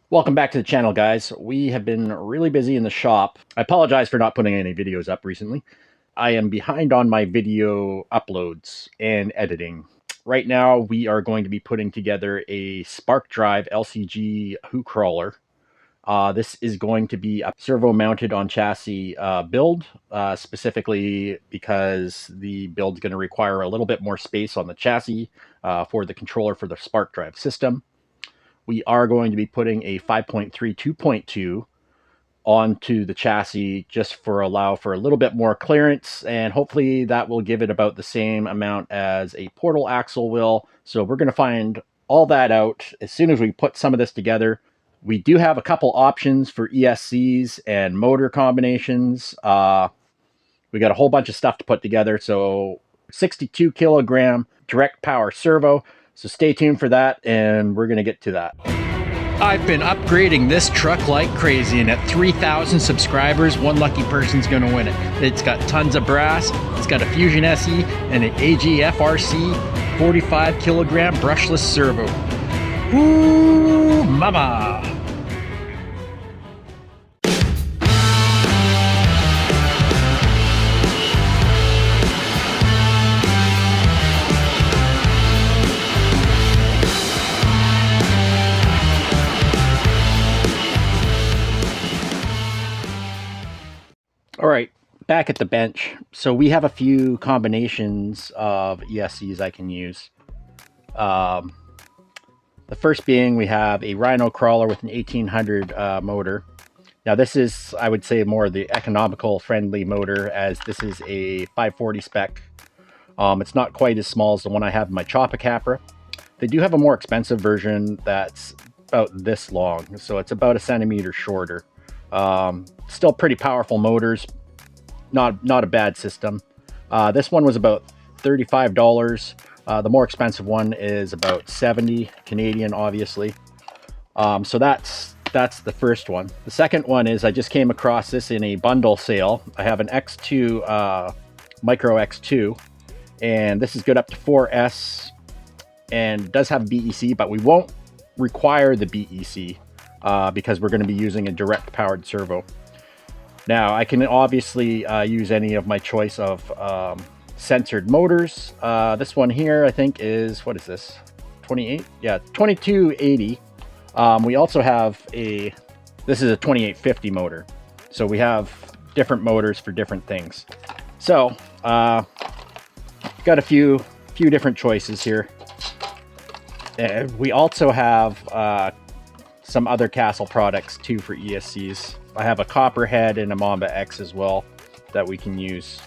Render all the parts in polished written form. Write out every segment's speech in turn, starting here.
Welcome back to the channel, guys. We have been really busy in the shop. I apologize for not putting any videos up recently. I am behind on my video uploads and editing. Right now, we are going to be putting together a Spark Drive LCG hoo crawler. This is going to be a servo mounted on chassis build, specifically because the build is going to require a little bit more space on the chassis for the controller for the Spark Drive system. We are going to be putting a 5.3 2.2 onto the chassis just for allow for a little bit more clearance, and hopefully that will give it about the same amount as a portal axle will. So we're going to find all that out as soon as we put some of this together. We do have a couple options for ESCs and motor combinations. We got a whole bunch of stuff to put together. So 62 kilogram direct power servo. So stay tuned for that, and we're going to get to that. I've been upgrading this truck like crazy, and at 3,000 subscribers, one lucky person's going to win it. It's got tons of brass, it's got a Fusion SE, and an AGFRC 45 kilogram brushless servo. Ooh, mama! All right, back at the bench. So we have a few combinations of ESCs I can use. The first being we have a Rhino crawler with an 1800 motor. Now this is, I would say, more the economical friendly motor, as this is a 540 spec. It's not quite as small as the one I have in my Choppa Capra. They do have a more expensive version that's about this long, so it's about a centimeter shorter. Still pretty powerful motors, not a bad system. This one was about $35. The more expensive one is about 70 Canadian, obviously. So that's the first one. The second one is I just came across this in a bundle sale. I have an X2 Micro X2, and this is good up to 4S and does have BEC, but we won't require the BEC. Because we're going to be using a direct powered servo. Now I can obviously use any of my choice of censored motors. This one here I think is, what is this, 28? Yeah, 2280. We also have this is a 2850 motor, so we have different motors for different things. So got a few different choices here, and we also have some other Castle products too for ESCs. I have a Copperhead and a Mamba X as well that we can use.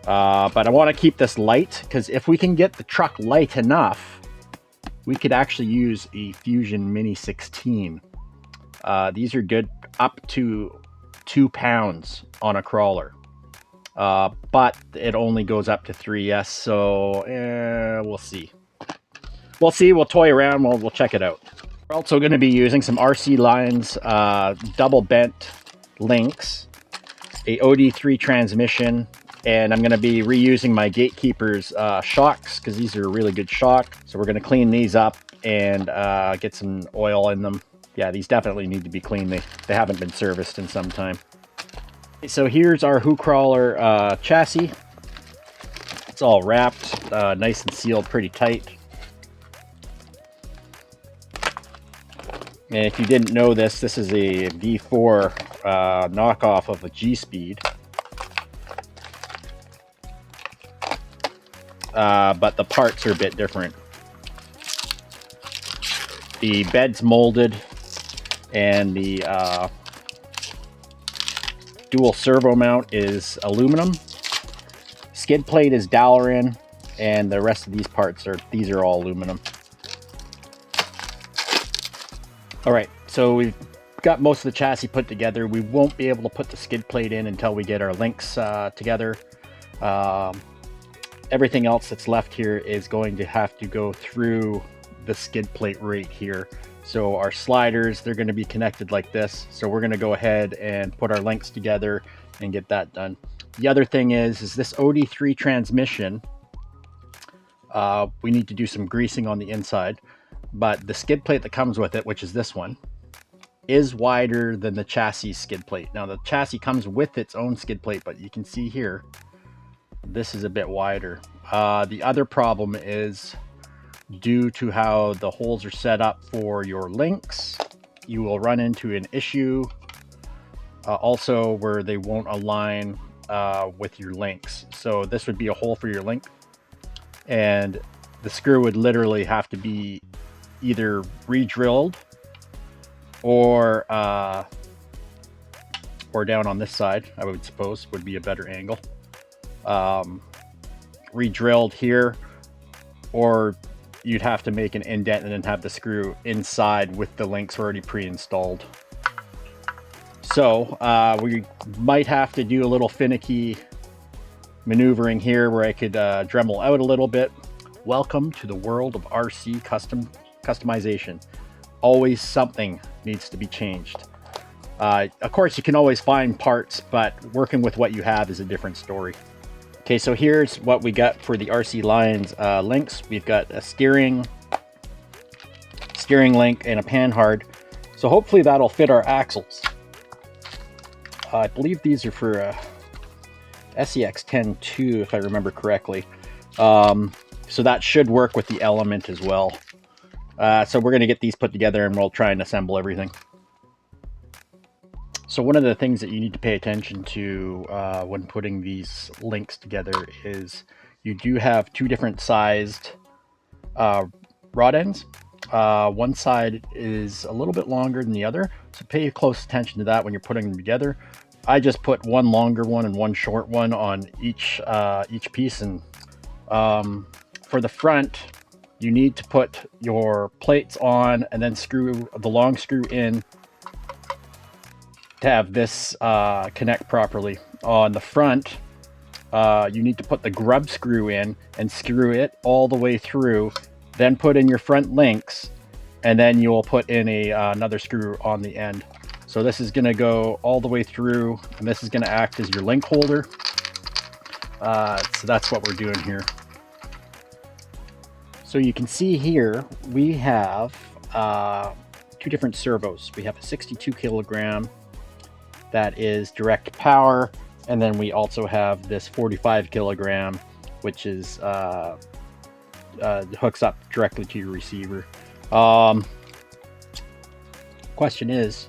But I want to keep this light, because if we can get the truck light enough, we could actually use a Fusion Mini 16. These are good up to 2 pounds on a crawler. But it only goes up to 3S, so we'll see. We'll toy around, we'll check it out. We're also going to be using some RC lines, double bent links, a OD3 transmission, and I'm going to be reusing my Gatekeepers shocks, because these are a really good shock. So we're going to clean these up and get some oil in them. Yeah, these definitely need to be cleaned. They haven't been serviced in some time. So here's our hoo crawler chassis. It's all wrapped, nice and sealed pretty tight. And if you didn't know this, this is a V4 knockoff of a G-Speed. But the parts are a bit different. The bed's molded, and the dual servo mount is aluminum. Skid plate is Dalaran, and the rest of these parts are all aluminum. All right, so we've got most of the chassis put together. We won't be able to put the skid plate in until we get our links together. Everything else that's left here is going to have to go through the skid plate right here. So our sliders, they're going to be connected like this. So we're going to go ahead and put our links together and get that done. The other thing is this OD3 transmission. We need to do some greasing on the inside. But the skid plate that comes with it, which is this one, is wider than the chassis skid plate. Now the chassis comes with its own skid plate, but you can see here, this is a bit wider. The other problem is due to how the holes are set up for your links, you will run into an issue also where they won't align with your links. So this would be a hole for your link, and the screw would literally have to be either re-drilled or down on this side, I would suppose would be a better angle. Re-drilled here, or you'd have to make an indent and then have the screw inside with the links already pre-installed. So we might have to do a little finicky maneuvering here where I could Dremel out a little bit. Welcome to the world of RC customization. Always something needs to be changed. Of course, you can always find parts, but working with what you have is a different story. Okay, so here's what we got for the RC Lions links. We've got a steering link and a panhard. So hopefully that'll fit our axles. I believe these are for SEX10-2, if I remember correctly. So that should work with the Element as well. So we're going to get these put together and we'll try and assemble everything. So one of the things that you need to pay attention to when putting these links together is you do have two different sized rod ends. One side is a little bit longer than the other, so pay close attention to that when you're putting them together. I just put one longer one and one short one on each piece, and for the front, you need to put your plates on and then screw the long screw in to have this connect properly. On the front, you need to put the grub screw in and screw it all the way through, then put in your front links, and then you'll put in another screw on the end. So this is going to go all the way through, and this is going to act as your link holder. So that's what we're doing here. So you can see here we have two different servos. We have a 62 kilogram that is direct power, and then we also have this 45 kilogram, which is hooks up directly to your receiver. Question is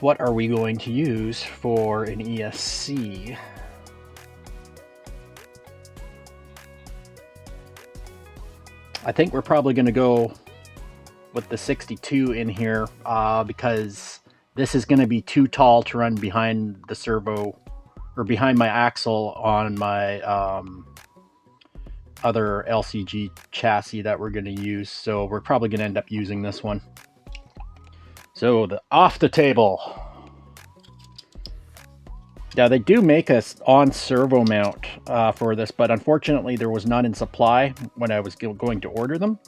what are we going to use for an ESC? I think we're probably going to go with the 62 in here because this is going to be too tall to run behind the servo or behind my axle on my other LCG chassis that we're going to use. So we're probably going to end up using this one. So off the table. Now they do make a on servo mount for this, but unfortunately there was none in supply when I was going to order them.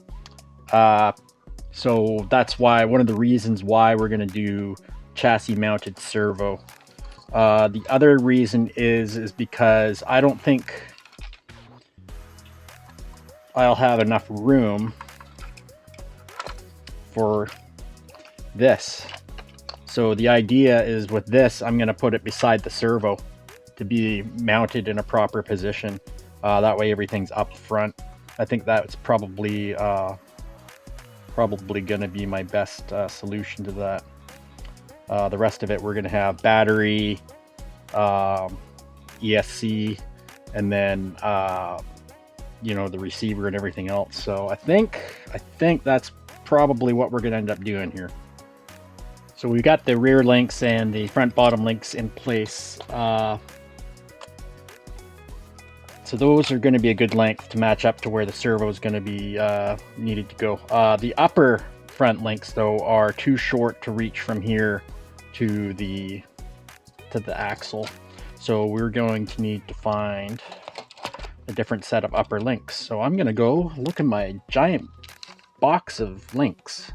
So that's why one of the reasons why we're going to do chassis mounted servo. The other reason is because I don't think I'll have enough room for this. So the idea is with this, I'm going to put it beside the servo to be mounted in a proper position. That way everything's up front. I think that's probably going to be my best solution to that. The rest of it, we're going to have battery, ESC, and then the receiver and everything else. So I think that's probably what we're going to end up doing here. So we've got the rear links and the front bottom links in place. So those are going to be a good length to match up to where the servo is going to be needed to go. The upper front links though are too short to reach from here to the axle. So we're going to need to find a different set of upper links. So I'm going to go look in my giant box of links.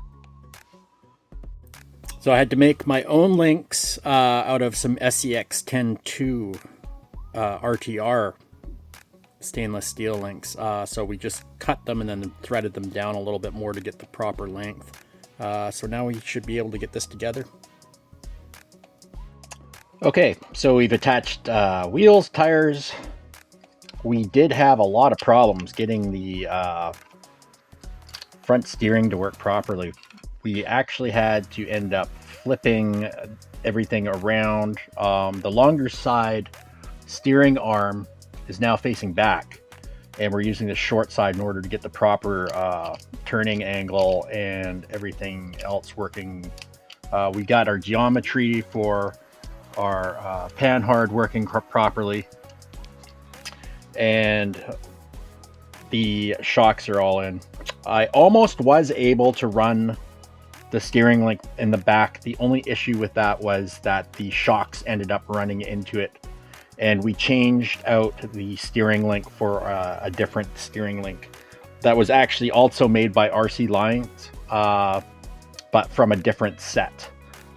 So I had to make my own links out of some SEX10-2 RTR stainless steel links. So we just cut them and then threaded them down a little bit more to get the proper length. So now we should be able to get this together. Okay, so we've attached wheels, tires. We did have a lot of problems getting the front steering to work properly. We actually had to end up flipping everything around. The longer side steering arm is now facing back, and we're using the short side in order to get the proper turning angle and everything else working. We got our geometry for our panhard working properly, and the shocks are all in. I almost was able to run the steering link in the back. The only issue with that was that the shocks ended up running into it, and we changed out the steering link for a different steering link that was actually also made by RC Lines, but from a different set.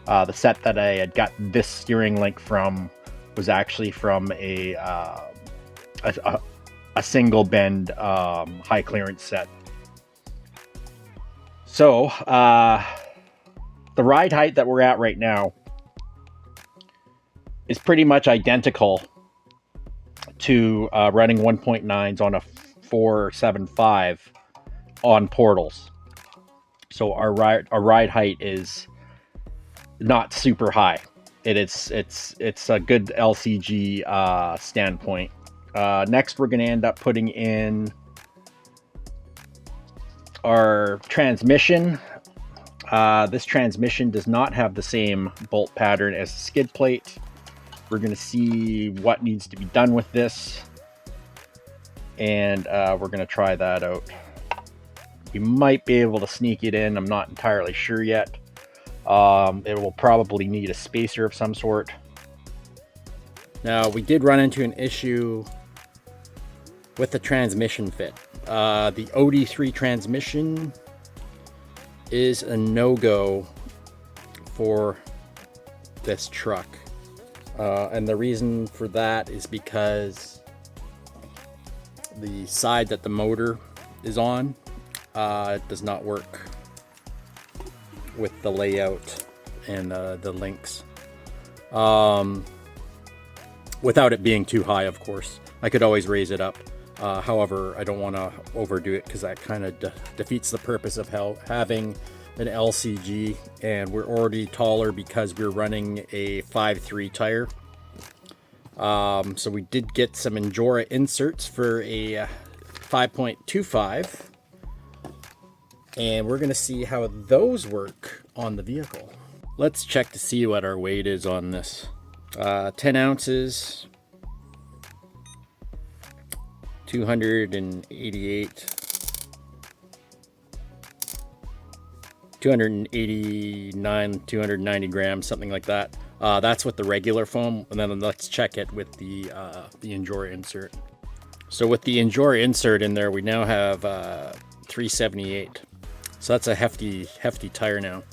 The set that I had got this steering link from was actually from a single bend high clearance set. So the ride height that we're at right now is pretty much identical to running 1.9s on a 475 on portals. So our ride height is not super high. It's a good LCG standpoint. Next, we're going to end up putting in our transmission. This transmission does not have the same bolt pattern as the skid plate. We're going to see what needs to be done with this, and we're going to try that out. We might be able to sneak it in. I'm not entirely sure yet. It will probably need a spacer of some sort. Now, we did run into an issue with the transmission fit. The OD3 transmission is a no-go for this truck. And the reason for that is because the side that the motor is on does not work with the layout and the links. Without it being too high, of course. I could always raise it up. However, I don't want to overdo it because that kind of defeats the purpose of having an LCG, and we're already taller because we're running a 5.3 tire. So we did get some Endura inserts for a 5.25, and we're going to see how those work on the vehicle. Let's check to see what our weight is on this. 10 ounces, 288, 289, 290 grams, something like that. That's with the regular foam, and then let's check it with the Endura insert. So with the Endura insert in there, we now have 378. So that's a hefty tire now.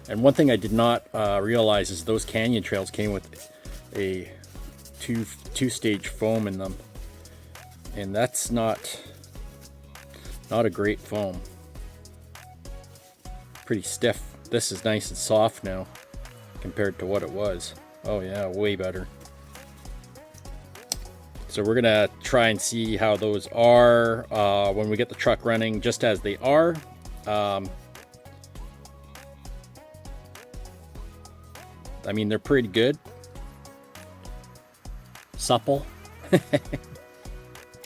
And one thing I did not realize is those Canyon Trails came with a two-stage foam in them, and that's not a great foam. Pretty stiff. This is nice and soft now compared to what it was. Oh yeah, way better. So we're gonna try and see how those are when we get the truck running just as they are. I mean, they're pretty good. Supple.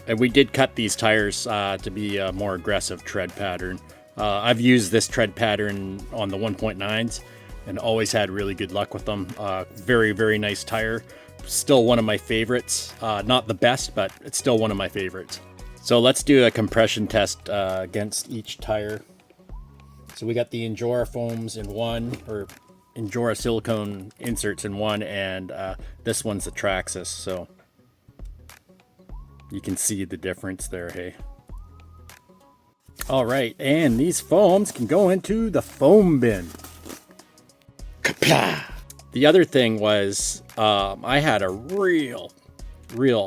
And we did cut these tires to be a more aggressive tread pattern. I've used this tread pattern on the 1.9s and always had really good luck with them. Very, very nice tire. Still one of my favorites. Not the best, but it's still one of my favorites. So let's do a compression test against each tire. So we got the Endura foams in one, or Endura silicone inserts in one, and this one's the Traxxas, so you can see the difference there, hey? All right, and these foams can go into the foam bin. Kapla! The other thing was, I had a real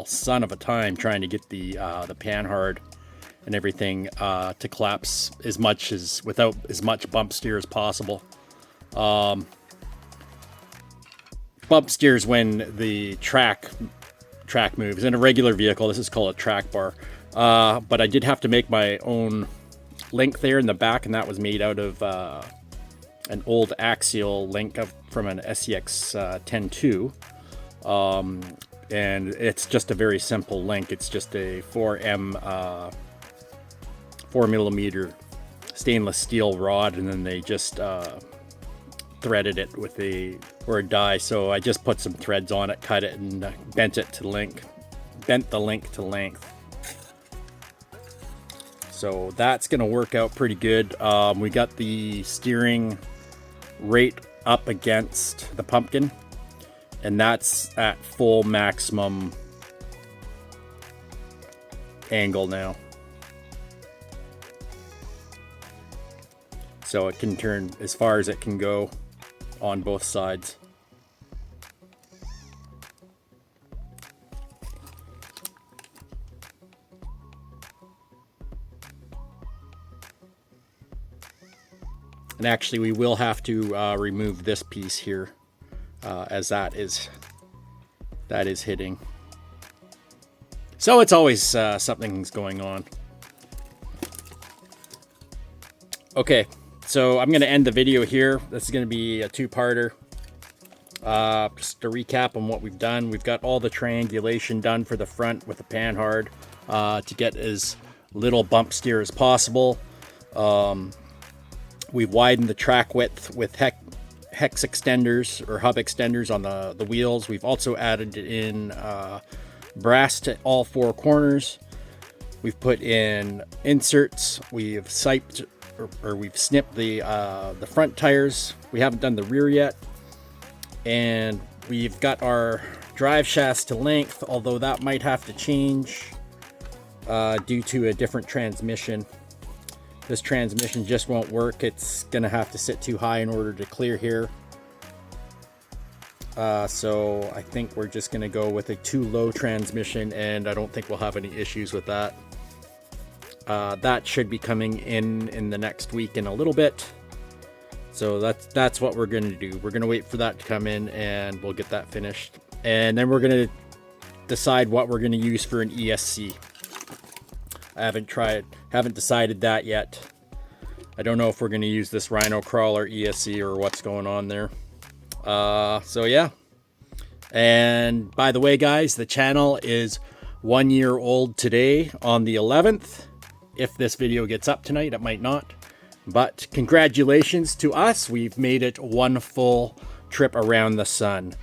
son of a time trying to get the panhard and everything to collapse as much as without as much bump steer as possible. Bump steers when the track moves. In a regular vehicle, this is called a track bar. But I did have to make my own link there in the back, and that was made out of an old axial link from an SEX 10.2. And it's just a very simple link. It's just a 4mm stainless steel rod, and then they just threaded it with a die. So I just put some threads on it, cut it, and bent the link to length. So that's gonna work out pretty good. We got the steering right up against the pumpkin, and that's at full maximum angle now. So it can turn as far as it can go on both sides. And actually we will have to remove this piece here as that is hitting. So it's always something's going on. Okay, so I'm going to end the video here. This is going to be a two-parter. Just to recap on what we've done. We've got all the triangulation done for the front with the panhard to get as little bump steer as possible. We've widened the track width with hex extenders or hub extenders on the wheels. We've also added in brass to all four corners. We've put in inserts. We've siped or we've snipped the front tires. We haven't done the rear yet. And we've got our drive shafts to length, although that might have to change due to a different transmission. This transmission just won't work. It's gonna have to sit too high in order to clear here. So I think we're just gonna go with a too low transmission, and I don't think we'll have any issues with that. That should be coming in the next week in a little bit. So that's what we're gonna do. We're gonna wait for that to come in, and we'll get that finished. And then we're gonna decide what we're gonna use for an ESC. I haven't decided that yet. I don't know if we're gonna use this Rhino Crawler ESC or what's going on there. So yeah. And by the way, guys, the channel is 1 year old today on the 11th. If this video gets up tonight, it might not. But congratulations to us. We've made it one full trip around the sun.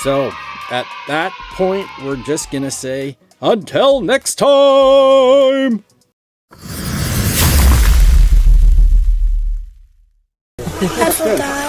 So at that point, we're just gonna say, until next time! Careful, guys.